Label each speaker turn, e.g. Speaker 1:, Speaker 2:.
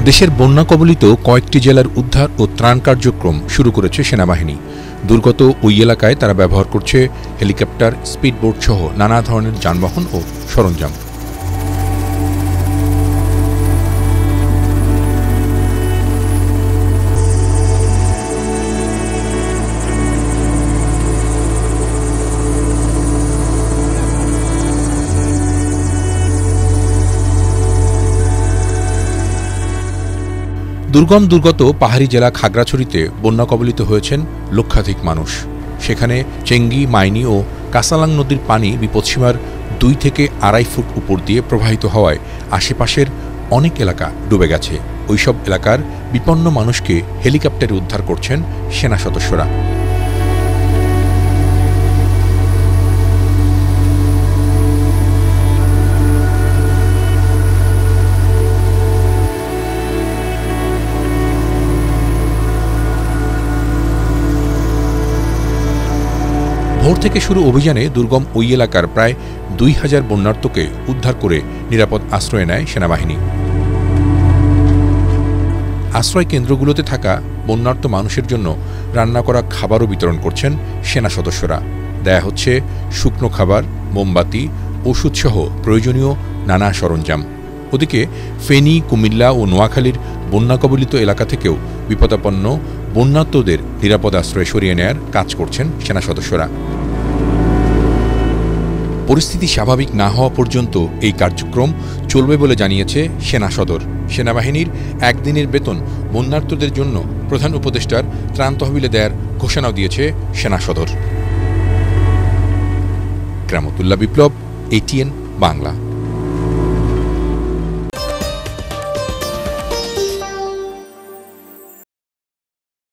Speaker 1: দেশের বন্যা কবলিত কয়েকটি জেলার উদ্ধার ও ত্রাণ কার্যক্রম শুরু করেছে সেনাবাহিনী। দুর্গত ওই এলাকায় তারা ব্যবহার করছে হেলিকপ্টার, স্পিডবোট সহ নানা ধরনের যানবাহন ও সরঞ্জাম। দুর্গত পাহাড়ি জেলা খাগড়াছড়িতে বন্যা কবলিত হয়েছেন লক্ষাধিক মানুষ। সেখানে চেঙ্গি, মাইনি ও কাসালাং নদীর পানি বিপদসীমার 2 থেকে 2.5 ফুট উপর দিয়ে প্রবাহিত হওয়ায় আশেপাশের অনেক এলাকা ডুবে গেছে। ওইসব এলাকার বিপন্ন মানুষকে হেলিকপ্টারে উদ্ধার করছেন সেনা সদস্যরা। ভোর থেকে শুরু অভিযানে দুর্গম ওই এলাকার প্রায় 2000 বন্যার্তকে উদ্ধার করে নিরাপদ আশ্রয়ে নেয় সেনাবাহিনী। আশ্রয় কেন্দ্রগুলোতে থাকা বন্যার্ত মানুষের জন্য রান্না করা খাবারও বিতরণ করছেন সেনা সদস্যরা। দেয়া হচ্ছে শুকনো খাবার, মোমবাতি, ওষুধসহ প্রয়োজনীয় নানা সরঞ্জাম। ওদিকে ফেনী, কুমিল্লা ও নোয়াখালীর বন্যা কবলিত এলাকা থেকেও বিপদাপন্ন বন্যার্তদের নিরাপদ আশ্রয়ে সরিয়ে নেয়ার কাজ করছেন সেনা সদস্যরা। পরিস্থিতি স্বাভাবিক না হওয়া পর্যন্ত এই কার্যক্রম চলবে বলে জানিয়েছে সেনা সদর। সেনাবাহিনীর একদিনের বেতন বন্যার্তদের জন্য প্রধান উপদেষ্টার ত্রাণ তহবিলে দেয়ার ঘোষণাও দিয়েছে সেনা সদর। গ্রামতুল্লাহ বিপ্লব, ATN বাংলা।